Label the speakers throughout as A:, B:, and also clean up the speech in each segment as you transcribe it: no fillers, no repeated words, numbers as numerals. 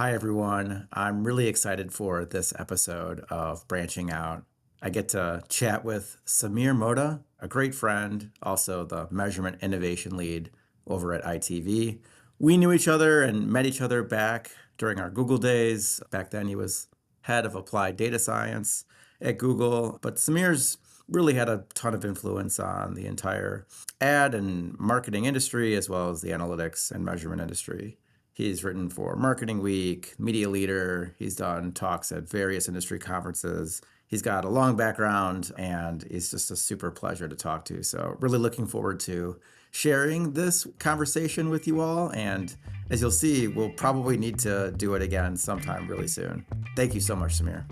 A: Hi, everyone. I'm really excited for this episode of Branching Out. I get to chat with Samir Modar, a great friend, also the measurement innovation lead over at ITV. We knew each other and met each other back during our Google days. Back then, he was head of applied data science at Google, but Samir's really had a ton of influence on the entire ad and marketing industry, as well as the analytics and measurement industry. He's written for Marketing Week, Media Leader. He's done talks at various industry conferences. He's got a long background and he's just a super pleasure to talk to. So, really looking forward to sharing this conversation with you all. And as you'll see, we'll probably need to do it again sometime really soon. Thank you so much, Samir.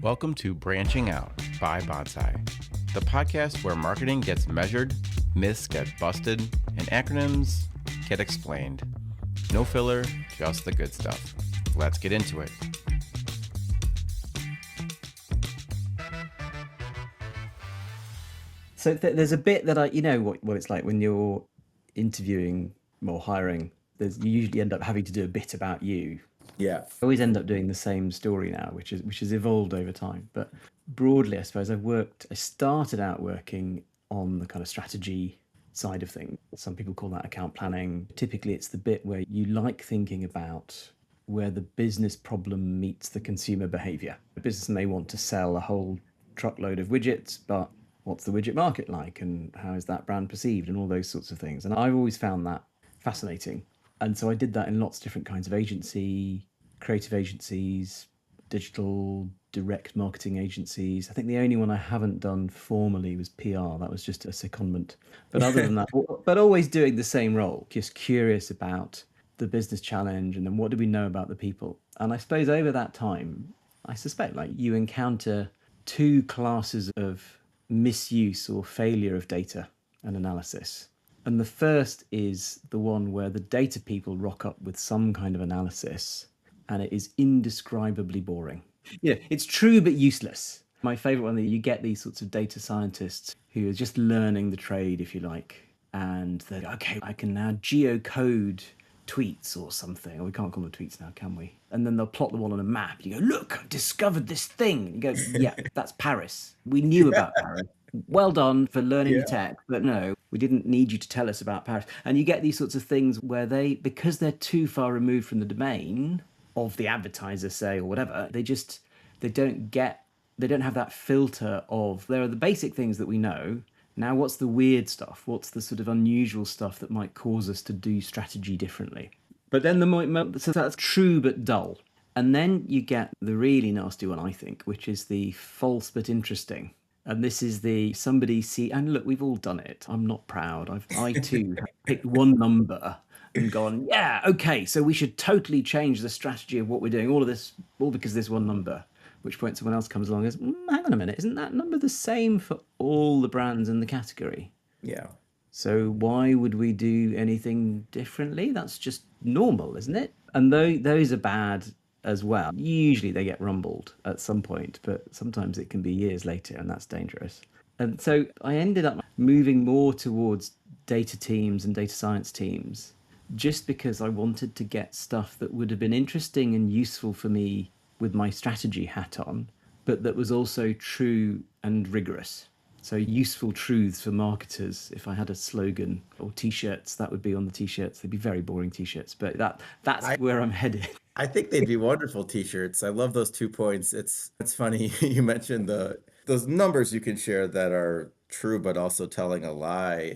B: Welcome to Branching Out by Bonsai, the podcast where marketing gets measured, myths get busted, and acronyms get explained. No filler, just the good stuff. Let's get into it.
C: So there's a bit that what it's like when you're interviewing or hiring. You usually end up having to do a bit about you.
A: Yeah.
C: I always end up doing the same story now, which has evolved over time. But broadly, I suppose I started out working on the kind of strategy side of things. Some people call that account planning. Typically, it's the bit where you like thinking about where the business problem meets the consumer behavior. The business may want to sell a whole truckload of widgets, but what's the widget market like and how is that brand perceived and all those sorts of things. And I've always found that fascinating. And so I did that in lots of different kinds of creative agencies, digital direct marketing agencies. I think the only one I haven't done formally was PR. That was just a secondment. But other than that, but always doing the same role, just curious about the business challenge and then what do we know about the people. And I suppose over that time, I suspect like you encounter two classes of misuse or failure of data and analysis. And the first is the one where the data people rock up with some kind of analysis and it is indescribably boring. Yeah, it's true but useless. My favorite one that you get these sorts of data scientists who are just learning the trade, if you like, and they're okay, I can now geocode tweets or something. Or we can't call them tweets now, can we? And then they'll plot them all on a map. You go, look, I've discovered this thing. And you go, yeah, that's Paris. We knew about Paris. Well done for learning the tech, but no, we didn't need you to tell us about Paris. And you get these sorts of things where because they're too far removed from the domain of the advertiser, say, or whatever, they don't have that filter of, there are the basic things that we know. Now, what's the weird stuff? What's the sort of unusual stuff that might cause us to do strategy differently? But then so that's true but dull. And then you get the really nasty one, I think, which is the false but interesting. And this is and look, we've all done it. I'm not proud. I too have picked one number and gone, yeah, okay, so we should totally change the strategy of what we're doing. All because of this one number. At which point someone else comes along and goes, hang on a minute, isn't that number the same for all the brands in the category?
A: Yeah.
C: So why would we do anything differently? That's just normal, isn't it? And those are bad as well. Usually they get rumbled at some point, but sometimes it can be years later, and that's dangerous. And so I ended up moving more towards data teams and data science teams just because I wanted to get stuff that would have been interesting and useful for me with my strategy hat on, but that was also true and rigorous. So useful truths for marketers. If I had a slogan or t-shirts, that would be on the t-shirts. They'd be very boring t-shirts, but that's where I'm headed.
A: I think they'd be wonderful t-shirts. I love those 2 points. It's funny you mentioned those numbers you can share that are true but also telling a lie.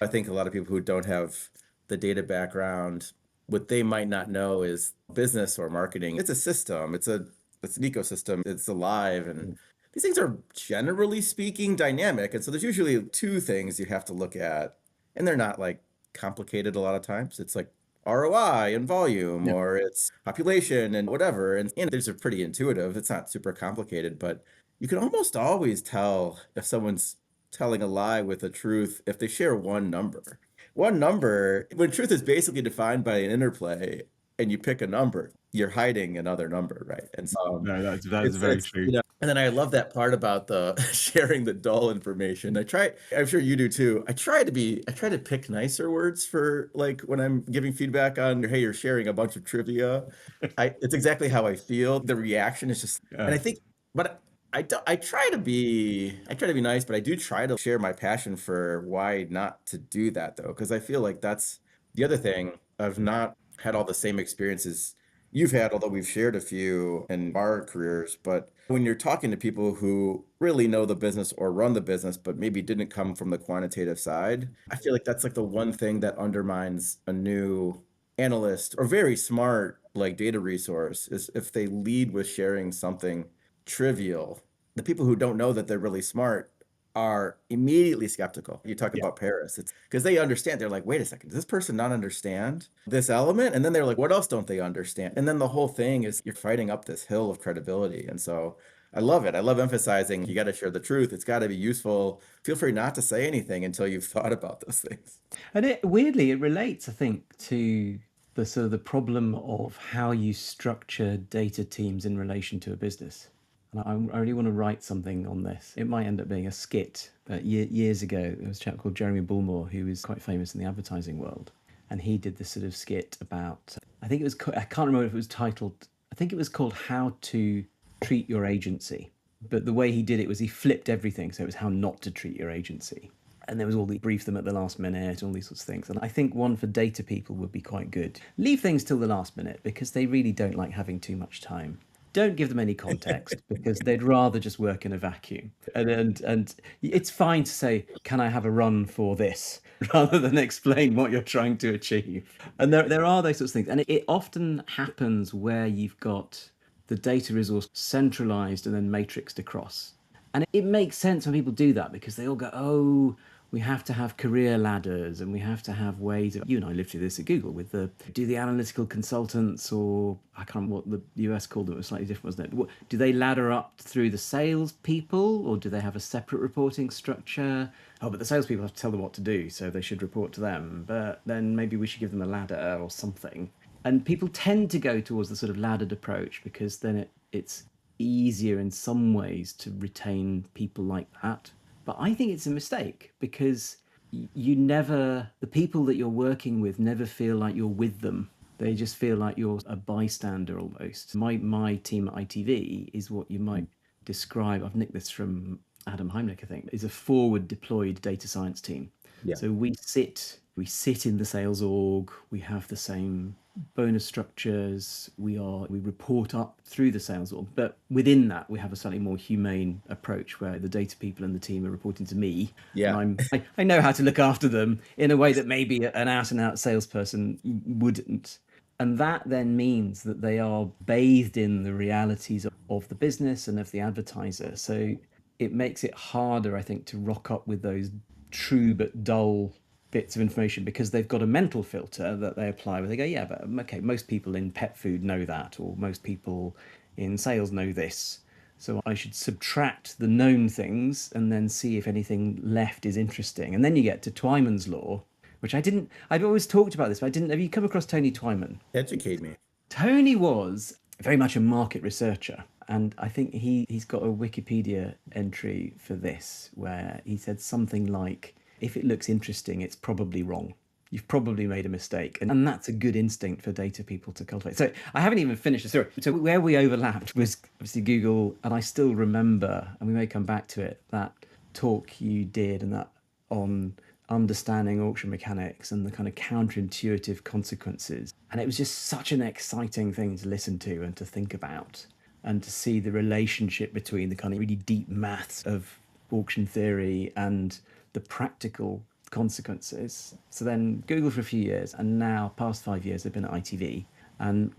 A: I think a lot of people who don't have the data background, what they might not know is business or marketing. It's a system. It's an ecosystem. It's alive, and these things are generally speaking dynamic. And so there's usually two things you have to look at, and they're not like complicated a lot of times. It's like ROI and volume, or it's population and whatever. And these are pretty intuitive. It's not super complicated, but you can almost always tell if someone's telling a lie with a truth if they share one number. One number, when truth is basically defined by an interplay, and you pick a number, you're hiding another number, right? And so
C: No, that's very true.
A: And then I love that part about the sharing the dull information. I'm sure you do too. I try to pick nicer words for like when I'm giving feedback on, hey, you're sharing a bunch of trivia. It's exactly how I feel. The reaction is just, and
C: Yeah.
A: I think, but I try to be nice, but I do try to share my passion for why not to do that though. Cause I feel like that's the other thing. I've not had all the same experiences you've had, although we've shared a few in our careers. But when you're talking to people who really know the business or run the business, but maybe didn't come from the quantitative side, I feel like that's like the one thing that undermines a new analyst or very smart like data resource is if they lead with sharing something trivial. The people who don't know that they're really smart are immediately skeptical. You talk
C: Yeah.
A: about Paris. It's because they understand. They're like, wait a second, does this person not understand this element? And then they're like, what else don't they understand? And then the whole thing is you're fighting up this hill of credibility. And so I love it. I love emphasizing you got to share the truth. It's got to be useful. Feel free not to say anything until you've thought about those things.
C: And it weirdly it relates, I think, to the sort of the problem of how you structure data teams in relation to a business. And I really want to write something on this. It might end up being a skit, but years ago there was a chap called Jeremy Bullmore who was quite famous in the advertising world, and he did this sort of skit about. I think it was. I can't remember if it was titled. I think it was called "How to Treat Your Agency." But the way he did it was he flipped everything, so it was how not to treat your agency, and there was all the brief them at the last minute, all these sorts of things. And I think one for data people would be quite good. Leave things till the last minute because they really don't like having too much time. Don't give them any context because they'd rather just work in a vacuum. And it's fine to say, "Can I have a run for this?" rather than explain what you're trying to achieve. And there are those sorts of things, and it often happens where you've got the data resource centralized and then matrixed across. And it makes sense when people do that because they all go, oh, we have to have career ladders and we have to have ways of. You and I lived through this at Google with the analytical consultants, or I can't remember what the US called them, it was slightly different, wasn't it? Do they ladder up through the sales people or do they have a separate reporting structure? Oh, but the salespeople have to tell them what to do, so they should report to them. But then maybe we should give them a ladder or something. And people tend to go towards the sort of laddered approach because then it's easier in some ways to retain people like that. But I think it's a mistake because you never, the people that you're working with never feel like you're with them. They just feel like you're a bystander almost. My team at ITV is what you might describe, I've nicked this from Adam Heimlich, I think, is a forward deployed data science team.
A: Yeah.
C: So we sit in the sales org, we have the same bonus structures, we report up through the sales org, but within that we have a slightly more humane approach where the data people and the team are reporting to me,
A: Yeah.
C: and I know how to look after them in a way that maybe an out and out salesperson wouldn't. And that then means that they are bathed in the realities of the business and of the advertiser. So it makes it harder, I think, to rock up with those true but dull bits of information because they've got a mental filter that they apply where they go, yeah, but okay, most people in pet food know that, or most people in sales know this. So I should subtract the known things and then see if anything left is interesting. And then you get to Twyman's law, which I'd always talked about this, but I didn't. Have you come across Tony Twyman?
A: Educate me.
C: Tony was very much a market researcher. And I think he's got a Wikipedia entry for this where he said something like, if it looks interesting, it's probably wrong. You've probably made a mistake. And that's a good instinct for data people to cultivate. So I haven't even finished the story. So where we overlapped was obviously Google. And I still remember, and we may come back to it, that talk you did and that on understanding auction mechanics and the kind of counterintuitive consequences. And it was just such an exciting thing to listen to and to think about and to see the relationship between the kind of really deep maths of auction theory and the practical consequences. So then Google for a few years, and now past 5 years I've been at ITV. And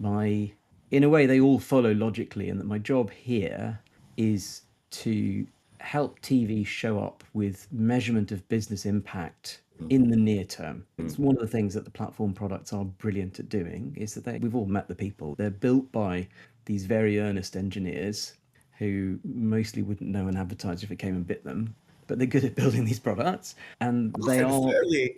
C: in a way, they all follow logically, and that my job here is to help TV show up with measurement of business impact in the near term. It's one of the things that the platform products are brilliant at doing, is that we've all met the people. They're built by these very earnest engineers who mostly wouldn't know an advertiser if it came and bit them, but they're good at building these products, and they are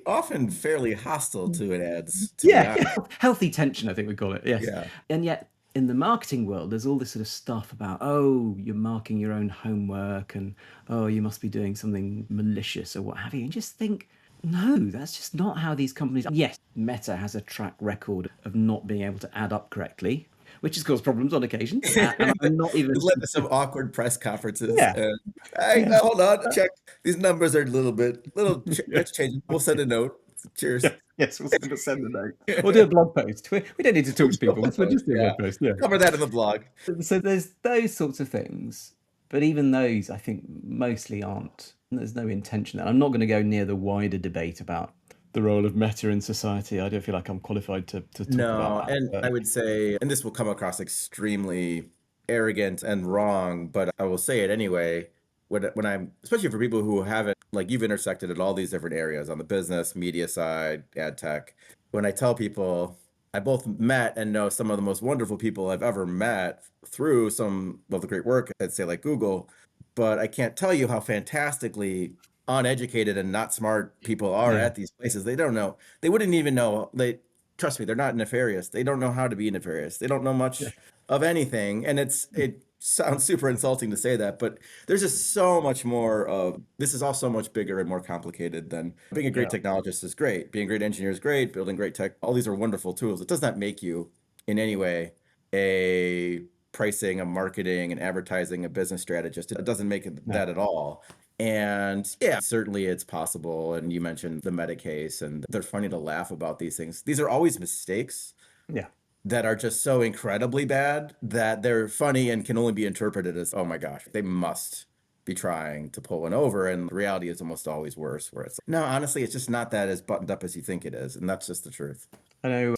A: Often fairly hostile to an ads, to be
C: yeah,
A: honest.
C: healthy tension, I think we call it. Yes,
A: Yeah.
C: and yet in the marketing world, there's all this sort of stuff about, oh, you're marking your own homework and, oh, you must be doing something malicious or what have you. And just think, no, that's just not how these companies. Yes, Meta has a track record of not being able to add up correctly, which has caused problems on occasion. And I'm not even.
A: It led to some awkward press conferences.
C: Yeah.
A: And hey,
C: Yeah.
A: hold on, check. These numbers are a let's change. We'll send a note. Cheers.
C: Yes, we'll send a note. We'll do a blog post. We don't need to talk to people. We'll just do a
A: Yeah.
C: blog post. Yeah.
A: Cover that in the blog.
C: So there's those sorts of things, but even those I think mostly aren't. There's no intention. And I'm not going to go near the wider debate about the role of Meta in society. I don't feel like I'm qualified to talk
A: No,
C: about that.
A: and
C: But
A: I would say, and this will come across extremely arrogant and wrong, but I will say it anyway. When I'm, especially for people who haven't, like you've intersected at all these different areas on the business, media side, ad tech. When I tell people I both met and know some of the most wonderful people I've ever met through some of the great work at, say, like Google, but I can't tell you how fantastically uneducated and not smart people are
C: yeah,
A: at these places. They don't know. They wouldn't even know. They trust me, they're not nefarious. They don't know how to be nefarious. They don't know
C: yeah,
A: much of anything. And it sounds super insulting to say that, but there's just so much more of this is all so much bigger and more complicated than being a great
C: yeah,
A: technologist is great. Being a great engineer is great. Building great tech, all these are wonderful tools. It does not make you in any way a pricing, a marketing, and advertising, a business strategist. It doesn't make it
C: no,
A: that at all. And yeah, certainly it's possible. And you mentioned the meta case, and they're funny to laugh about these things. These are always mistakes
C: yeah,
A: that are just so incredibly bad that they're funny and can only be interpreted as, oh my gosh, they must be trying to pull one over. And the reality is almost always worse, where it's no, honestly, it's just not that as buttoned up as you think it is. And that's just the truth.
C: I know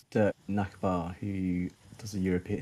C: Nakbar, who does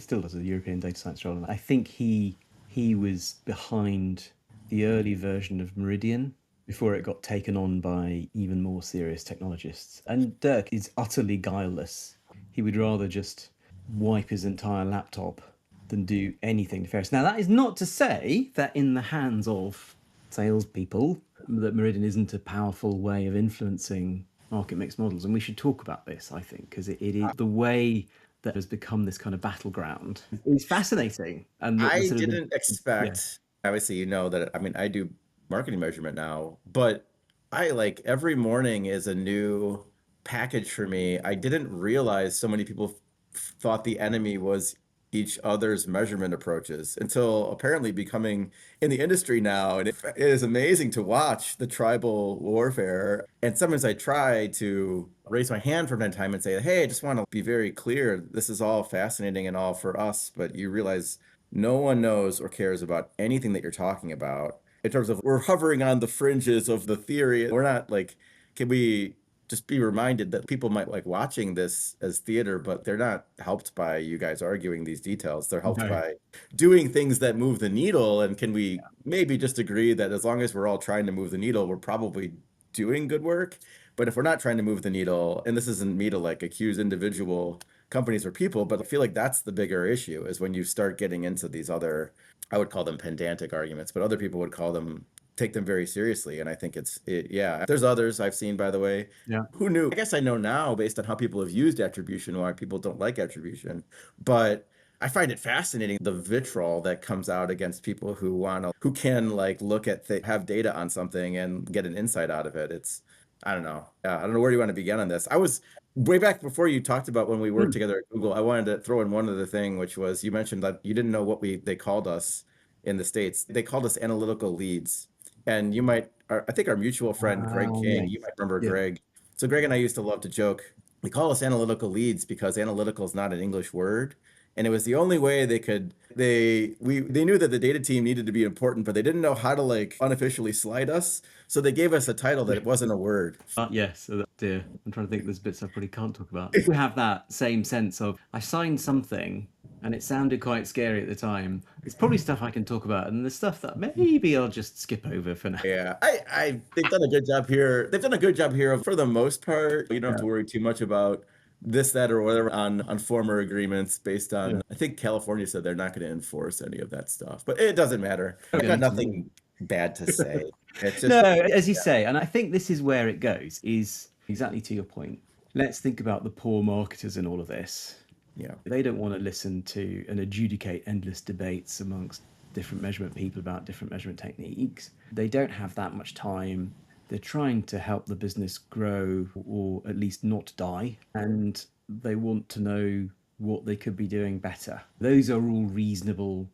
C: still does a European data science role, and I think he was behind the early version of Meridian before it got taken on by even more serious technologists. And Dirk is utterly guileless. He would rather just wipe his entire laptop than do anything nefarious. Now, that is not to say that in the hands of salespeople, that Meridian isn't a powerful way of influencing market mix models. And we should talk about this, I think, because it is the way that has become this kind of battleground is fascinating. And the
A: I
C: sort of
A: didn't
C: yeah,
A: expect, obviously, you know that, I mean, I do marketing measurement now, but I like every morning is a new package for me. I didn't realize so many people thought the enemy was each other's measurement approaches until apparently becoming in the industry now. And it is amazing to watch the tribal warfare. And sometimes I try to raise my hand from time to time and say, hey, I just want to be very clear. This is all fascinating and all for us, but you realize no one knows or cares about anything that you're talking about. In terms of we're hovering on the fringes of the theory. We're not like, can we just be reminded that people might like watching this as theater, but they're not helped by you guys arguing these details. They're helped
C: no,
A: by doing things that move the needle. And can we maybe just agree that as long as we're all trying to move the needle, we're probably doing good work? But if we're not trying to move the needle, and this isn't me to like accuse individual companies or people, but I feel like that's the bigger issue is when you start getting into these other, I would call them pedantic arguments, but other people would call them take them very seriously. And I think yeah, there's others I've seen, by the way.
C: yeah,
A: Who knew? I guess I know now based on how people have used attribution, why people don't like attribution. But I find it fascinating the vitriol that comes out against people who who can like look at, have data on something and get an insight out of it. I don't know. I don't know where you want to begin on this. I was way back before you talked about when we worked
C: mm,
A: together at Google. I wanted to throw in one other thing, which was you mentioned that you didn't know what they called us in the States. They called us analytical leads. And you might, I think our mutual friend, Greg King, you
C: yes,
A: might remember
C: yeah.
A: Greg. So Greg and I used to love to joke. They call us analytical leads because analytical is not an English word. And it was the only way they knew that the data team needed to be important, but they didn't know how to like unofficially slide us. So they gave us a title that it wasn't a word.
C: Yes, so dear. I'm trying to think. There's bits I probably can't talk about. We have that same sense of I signed something and it sounded quite scary at the time. It's probably stuff I can talk about, and the stuff that maybe I'll just skip over for now.
A: Yeah, they've done a good job here. They've done a good job here for the most part. You don't have
C: Yeah,
A: to worry too much about this, that, or whatever on former agreements based
C: yeah.
A: on, I think California said they're not going to enforce any of that stuff, but it doesn't matter. I've got
C: Going to.
A: nothing bad to say. It's
C: No,
A: just,
C: as you say, and I think this is where it goes, is exactly to your point. Let's think about the poor marketers in all of this.
A: Yeah.
C: They don't want to listen to and adjudicate endless debates amongst different measurement people about different measurement techniques. They don't have that much time. They're trying to help the business grow or at least not die. And they want to know what they could be doing better. Those are all reasonable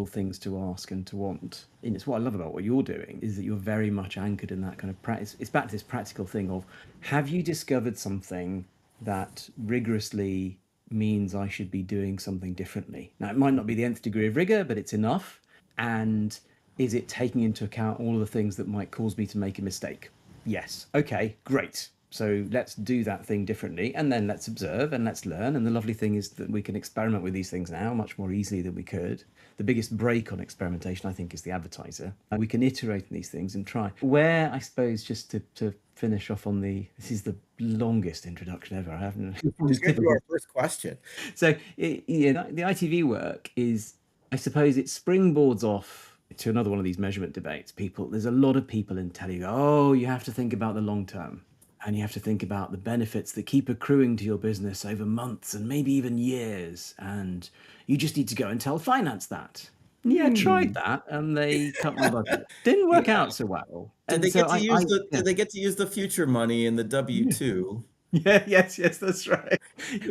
C: things to ask and to want. And it's what I love about what you're doing is that you're very much anchored in that kind of practice. It's back to this practical thing of, have you discovered something that rigorously means I should be doing something differently? Now, it might not be the nth degree of rigor, but it's enough. And is it taking into account all of the things that might cause me to make a mistake? Yes. Okay, great. So let's do that thing differently, and then let's observe and let's learn. And the lovely thing is that we can experiment with these things now much more easily than we could. The biggest break on experimentation, I think, is the advertiser. And we can iterate on these things and try. Where, I suppose, just to finish off on this is the longest introduction ever. I haven't.
A: Just get to our first question.
C: So, the ITV work is, I suppose, it springboards off to another one of these measurement debates. There's a lot of people in telling you, oh, you have to think about the long term. And you have to think about the benefits that keep accruing to your business over months and maybe even years. And you just need to go and tell finance that. Yeah, I tried that, and they cut my budget. Didn't work out so well.
A: Did
C: And
A: they
C: so
A: get to use
C: yeah.
A: did they get to use the future money in the W-2?
C: Yeah, yes, that's right.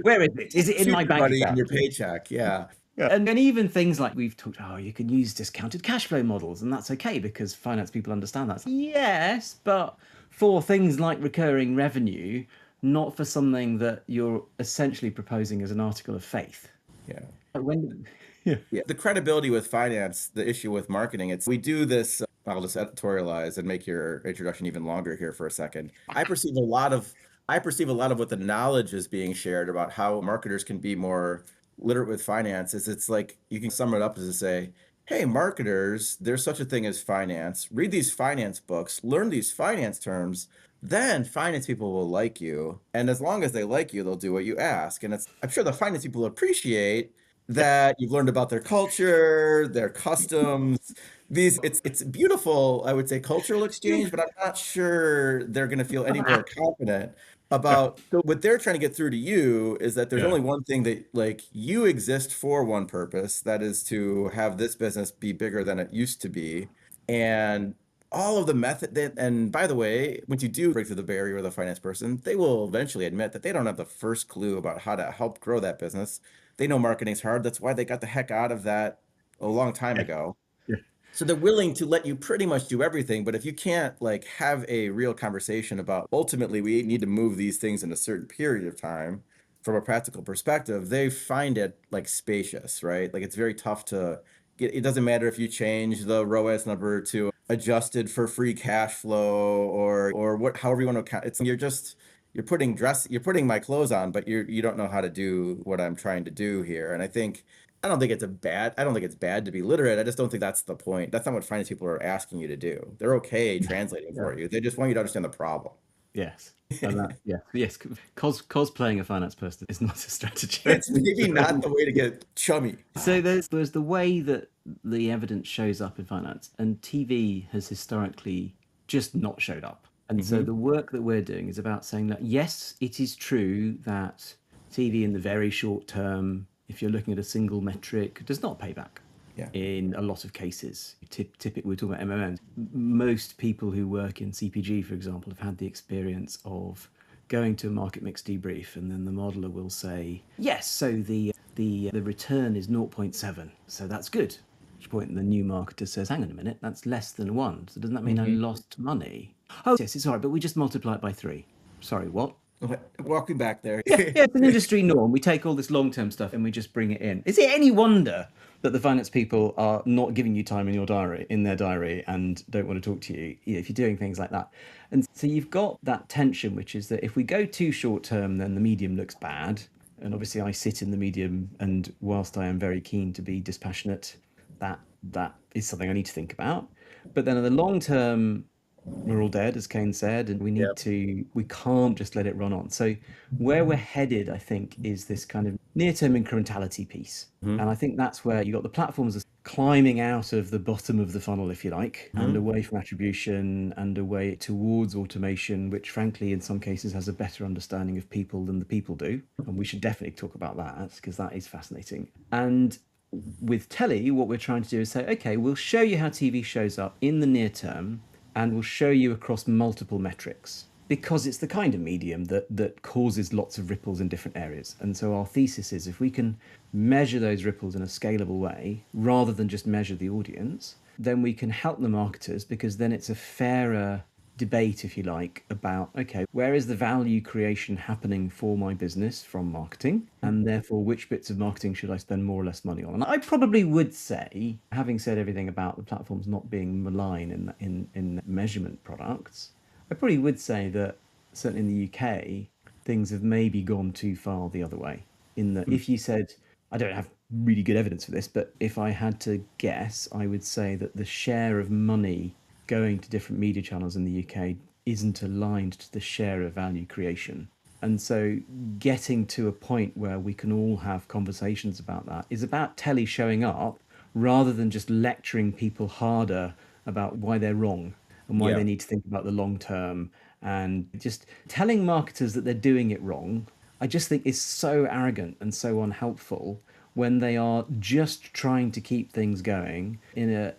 C: Where is it? Is it in my
A: Future
C: bank
A: money in
C: account?
A: your paycheck, yeah.
C: Yeah. And even things like we've talked, oh, you can use discounted cash flow models, and that's okay because finance people understand that. Yes, but for things like recurring revenue, not for something that you're essentially proposing as an article of faith.
A: Yeah.
C: When, yeah.
A: Yeah. The credibility with finance, the issue with marketing, it's we do this, I'll just editorialize and make your introduction even longer here for a second. I perceive a lot of what the knowledge is being shared about how marketers can be more literate with finance is it's like you can sum it up as to say, hey, marketers, there's such a thing as finance. Read these finance books, learn these finance terms, then finance people will like you. And as long as they like you, they'll do what you ask. And I'm sure the finance people appreciate that you've learned about their culture, their customs. It's beautiful, I would say, cultural exchange, but I'm not sure they're going to feel any more confident about what they're trying to get through to you is that there's only one thing that like you exist for one purpose, that is to have this business be bigger than it used to be. And all of the method that, and by the way, once you do break through the barrier with a finance person, they will eventually admit that they don't have the first clue about how to help grow that business. They know marketing's hard. That's why they got the heck out of that a long time ago.
C: Yeah.
A: So they're willing to let you pretty much do everything, but if you can't like have a real conversation about ultimately we need to move these things in a certain period of time from a practical perspective, they find it like spacious, right? Like it's very tough to get, it doesn't matter if you change the ROAS number to adjusted for free cash flow or what however you want to count. It's you're putting my clothes on, but you don't know how to do what I'm trying to do here. And I don't think it's bad to be literate. I just don't think that's the point. That's not what finance people are asking you to do. They're okay translating for you. They just want you to understand the problem.
C: Yes. And yes. Cosplaying a finance person is not a strategy.
A: It's maybe not the way to get chummy.
C: So there's the way that the evidence shows up in finance, and TV has historically just not showed up. And so the work that we're doing is about saying that, yes, it is true that TV in the very short term, if you're looking at a single metric, does not pay back.
A: Yeah.
C: In a lot of cases. Typically, we're talking about MMMs. Most people who work in CPG, for example, have had the experience of going to a market mix debrief, and then the modeler will say, yes, so the return is 0.7, so that's good. At which point the new marketer says, hang on a minute, that's less than 1, so doesn't that mean I lost money? Oh, yes, it's all right, but we just multiply it by 3. Sorry, what?
A: Walk me back there.
C: Yeah, it's an industry norm. We take all this long-term stuff and we just bring it in. Is it any wonder that the finance people are not giving you time in their diary, and don't want to talk to you, if you're doing things like that? And so you've got that tension, which is that if we go too short-term, then the medium looks bad. And obviously I sit in the medium, and whilst I am very keen to be dispassionate, that is something I need to think about. But then in the long term, we're all dead, as Kane said, and
A: Yep.
C: we can't just let it run on. So where we're headed, I think, is this kind of near-term incrementality piece. And
A: Hmm.
C: I think that's where you got the platforms as climbing out of the bottom of the funnel, if you like, and
A: Hmm.
C: away from attribution and away towards automation, which frankly, in some cases, has a better understanding of people than the people do. And we should definitely talk about that because that is fascinating. And with telly, what we're trying to do is say, okay, we'll show you how TV shows up in the near term and we'll show you across multiple metrics because it's the kind of medium that causes lots of ripples in different areas. And so our thesis is if we can measure those ripples in a scalable way rather than just measure the audience, then we can help the marketers because then it's a fairer debate, if you like, about okay, where is the value creation happening for my business from marketing? And therefore, which bits of marketing should I spend more or less money on? And I probably would say, having said everything about the platforms not being malign in measurement products, I probably would say that certainly in the UK, things have maybe gone too far the other way. In that, if you said, I don't have really good evidence for this, but if I had to guess, I would say that the share of money going to different media channels in the UK isn't aligned to the share of value creation. And so getting to a point where we can all have conversations about that is about telly showing up rather than just lecturing people harder about why they're wrong and why
A: Yeah.
C: they need to think about the long term and just telling marketers that they're doing it wrong. I just think is so arrogant and so unhelpful when they are just trying to keep things going in a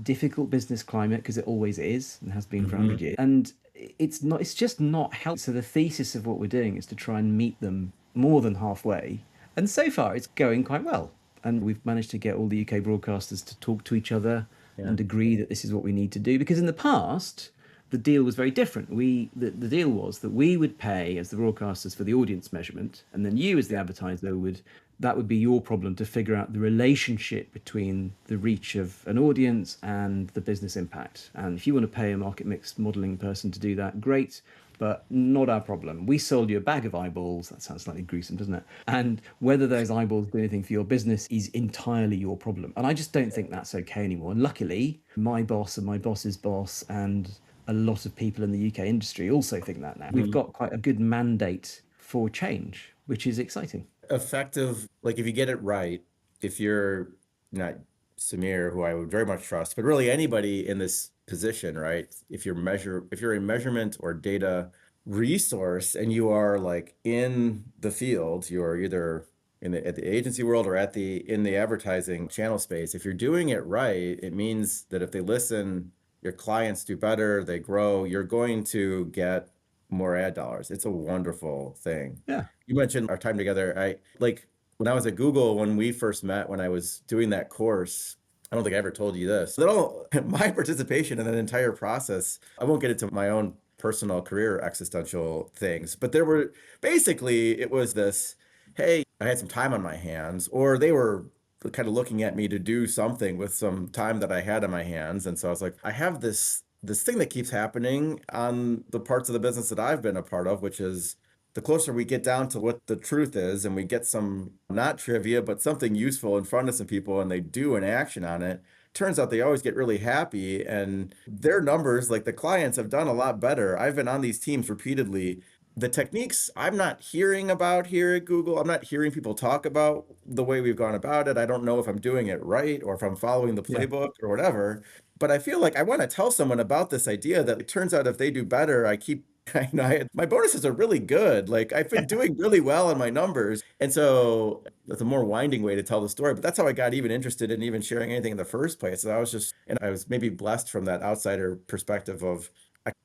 C: difficult business climate because it always is and has been for
A: Hmm.
C: 100 years. And it's just not helpful. So the thesis of what we're doing is to try and meet them more than halfway. And so far it's going quite well. And we've managed to get all the UK broadcasters to talk to each other
A: Yeah.
C: and agree that this is what we need to do. Because in the past, the deal was very different. The deal was that we would pay as the broadcasters for the audience measurement, and then you as the advertiser would that would be your problem to figure out the relationship between the reach of an audience and the business impact. And if you want to pay a market mix modeling person to do that, great, but not our problem. We sold you a bag of eyeballs. That sounds slightly gruesome, doesn't it? And whether those eyeballs do anything for your business is entirely your problem. And I just don't think that's okay anymore. And luckily, my boss and my boss's boss and a lot of people in the UK industry also think that now. We've
A: Mhm.
C: got quite a good mandate for change, which is exciting.
A: Effective, like if you get it right, if you're not Samir, who I would very much trust, but really anybody in this position, right? If you're a measurement or data resource and you are like in the field, you're either at the agency world or in the advertising channel space. If you're doing it right, it means that if they listen, your clients do better, they grow, you're going to get more ad dollars. It's a wonderful thing.
C: Yeah.
A: You mentioned our time together. I like when I was at Google, when we first met, when I was doing that course, I don't think I ever told you this. Little my participation in that entire process, I won't get into my own personal career existential things, but there were basically it was this, hey, I had some time on my hands, or they were kind of looking at me to do something with some time that I had on my hands. And so I was like, I have this thing that keeps happening on the parts of the business that I've been a part of, which is the closer we get down to what the truth is and we get some not trivia but something useful in front of some people and they do an action on it, turns out they always get really happy and their numbers, like the clients, have done a lot better. I've been on these teams repeatedly. The techniques I'm not hearing about here at Google, I'm not hearing people talk about the way we've gone about it. I don't know if I'm doing it right or if I'm following the
C: Yeah.
A: playbook or whatever, but I feel like I want to tell someone about this idea that it turns out if they do better, I keep my bonuses are really good. Like I've been doing really well in my numbers. And so that's a more winding way to tell the story. But that's how I got even interested in even sharing anything in the first place. So and I was maybe blessed from that outsider perspective of,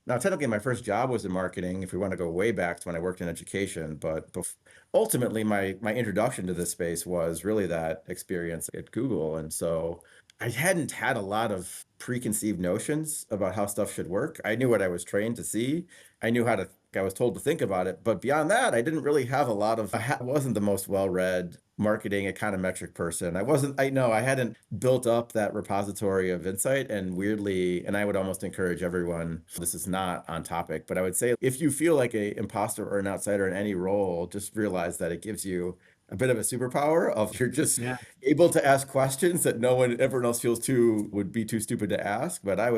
A: now technically my first job was in marketing, if we want to go way back to when I worked in education. But ultimately my introduction to this space was really that experience at Google. And so I hadn't had a lot of preconceived notions about how stuff should work. I knew what I was trained to see. I was told to think about it. But beyond that, I didn't really have a lot of, I wasn't the most well-read marketing econometric person. I know I hadn't built up that repository of insight and weirdly, and I would almost encourage everyone, this is not on topic, but I would say if you feel like a imposter or an outsider in any role, just realize that it gives you a bit of a superpower of you're just
C: Yeah.
A: able to ask questions that everyone else feels would be too stupid to ask. But I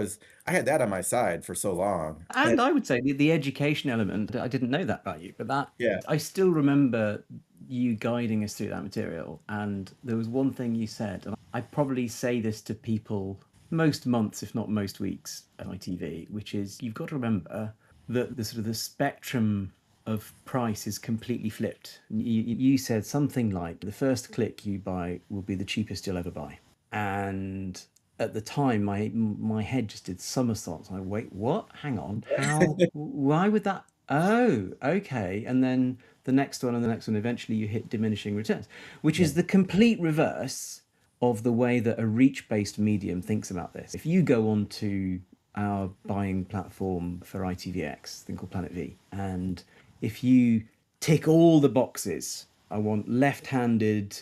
A: had that on my side for so long.
C: And I would say the education element, I didn't know that about you, but that
A: Yeah.
C: I still remember you guiding us through that material. And there was one thing you said, and I probably say this to people most months, if not most weeks at ITV, which is you've got to remember that the sort of the spectrum of price is completely flipped. You said something like the first click you buy will be the cheapest you'll ever buy. And at the time, my head just did somersaults. I wait, what? Hang on, how? Why would that? Oh, okay. And then the next one and the next one. Eventually, you hit diminishing returns, which
A: Yeah.
C: is the complete reverse of the way that a reach-based medium thinks about this. If you go on to our buying platform for ITVX, thing called Planet V, and if you tick all the boxes, I want left-handed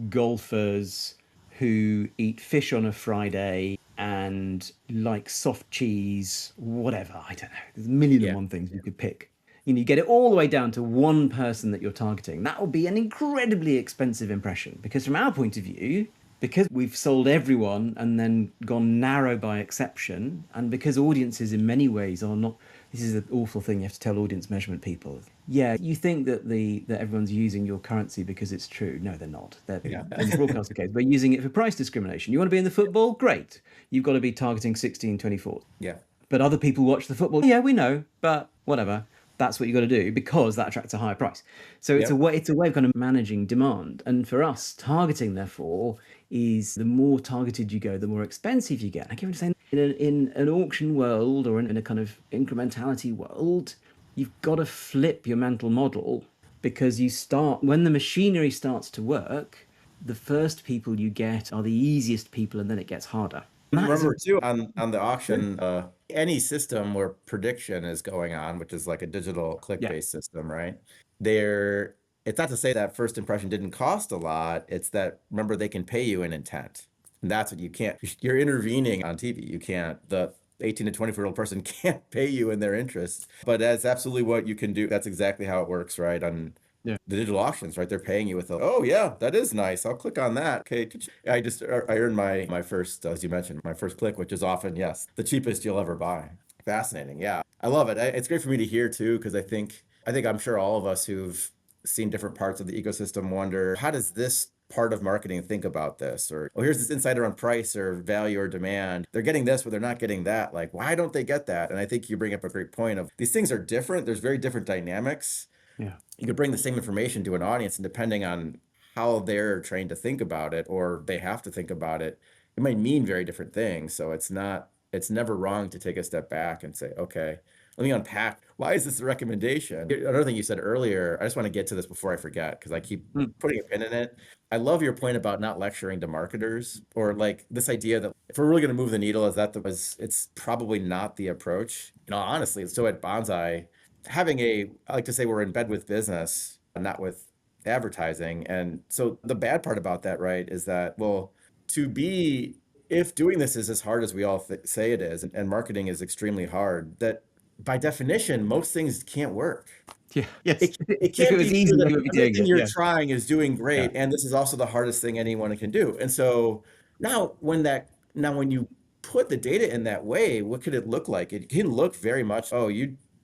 C: golfers who eat fish on a Friday and like soft cheese, whatever. I don't know. There's a million and
A: Yeah.
C: one things you could pick. You get it all the way down to one person that you're targeting. That will be an incredibly expensive impression because, from our point of view, because we've sold everyone and then gone narrow by exception, and because audiences in many ways are not. This is an awful thing you have to tell audience measurement people. Yeah, you think that that everyone's using your currency because it's true. No, they're not. They're
A: Yeah.
C: in the broadcaster case. We're using it for price discrimination. You want to be in the football? Great. You've got to be targeting 16-24.
A: Yeah.
C: But other people watch the football. Yeah, we know, but whatever. That's what you got to do because that attracts a higher price. So it's
A: Yep.
C: a way of kind of managing demand. And for us, targeting therefore is the more targeted you go, the more expensive you get. I keep saying in an auction world or in a kind of incrementality world, you've got to flip your mental model because you start when the machinery starts to work. The first people you get are the easiest people, and then it gets harder. And that is
A: Remember too on the auction, any system where prediction is going on, which is like a digital
C: yeah,
A: click-based system, right? There, it's not to say that first impression didn't cost a lot. It's that remember they can pay you in intent. And that's what you can't. You're intervening on TV. You can't. The 18 to 24-year-old person can't pay you in their interests. But that's absolutely what you can do. That's exactly how it works, right? On
C: yeah,
A: the digital auctions, right? They're paying you with oh yeah, that is nice. I'll click on that. Okay. I earned my first, as you mentioned, my first click, which is often, yes, the cheapest you'll ever buy. Fascinating. Yeah. I love it. It's great for me to hear too, because I think I'm sure all of us who've seen different parts of the ecosystem wonder, how does this part of marketing think about this? Or, oh, here's this insider on price or value or demand. They're getting this, but they're not getting that. Like, why don't they get that? And I think you bring up a great point of these things are different. There's very different dynamics.
C: yeah.
A: You could bring the same information to an audience, and depending on how they're trained to think about it or they have to think about it, it might mean very different things. So it's never wrong to take a step back and say, okay, let me unpack. Why is this a recommendation? Another thing you said earlier, I just want to get to this before I forget because I keep
C: Mm,
A: putting a pin in it. I love your point about not lecturing to marketers or like this idea that if we're really going to move the needle, it's probably not the approach. Honestly, so at Bonsai, I like to say we're in bed with business, not with advertising. And so the bad part about that, right, is that, well, to be, if doing this is as hard as we all say it is, and marketing is extremely hard, that by definition, most things can't work.
C: yeah. Yes.
A: It
C: If it
A: can't
C: was
A: be
C: easy,
A: true that
C: we would be doing
A: everything
C: it.
A: you're
C: Yeah.
A: trying is doing
C: Yeah.
A: great, and this is also the hardest thing anyone can do. And so when you put the data in that way, what could it look like? It can look very much,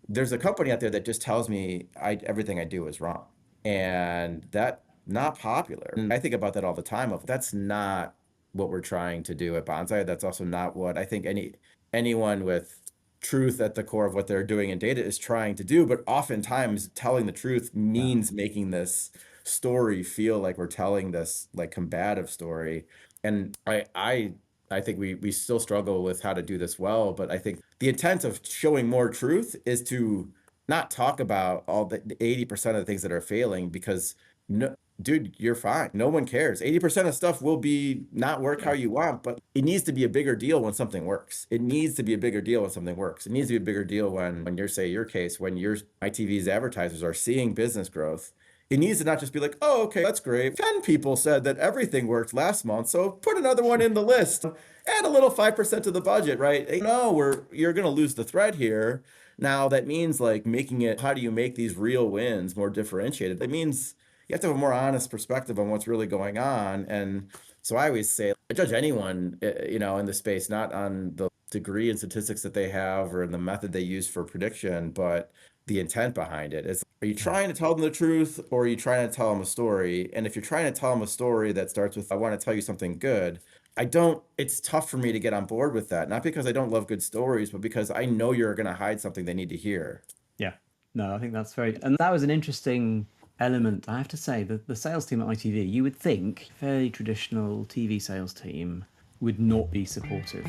A: there's a company out there that just tells me everything I do is wrong. And that not popular. And I think about that all the time of that's not what we're trying to do at Bonsai. That's also not what I think anyone with truth at the core of what they're doing in data is trying to do. But oftentimes telling the truth
C: Yeah.
A: means making this story feel like we're telling this like combative story. And I think we still struggle with how to do this well, but I think the intent of showing more truth is to not talk about all the 80% of the things that are failing because no, dude, you're fine. No one cares. 80% of stuff will be not work how
C: Yeah.
A: you want, but it needs to be a bigger deal when something works. It needs to be a bigger deal when something works. It needs to be a bigger deal when your case, when your ITV's advertisers are seeing business growth. It needs to not just be like, oh, okay, that's great. 10 people said that everything worked last month, so put another one in the list. Add a little 5% to the budget, right? No, you're going to lose the thread here. Now that means like how do you make these real wins more differentiated? That means you have to have a more honest perspective on what's really going on. And so I always say, I judge anyone, in the space, not on the degree and statistics that they have or in the method they use for prediction, but the intent behind it. Are you
C: Yeah.
A: trying to tell them the truth, or are you trying to tell them a story? And if you're trying to tell them a story that starts with, I want to tell you something good, it's tough for me to get on board with that. Not because I don't love good stories, but because I know you're going to hide something they need to hear.
C: Yeah. No, I think that's very, and that was an interesting element. I have to say that the sales team at ITV, you would think, fairly traditional TV sales team, would not be supportive.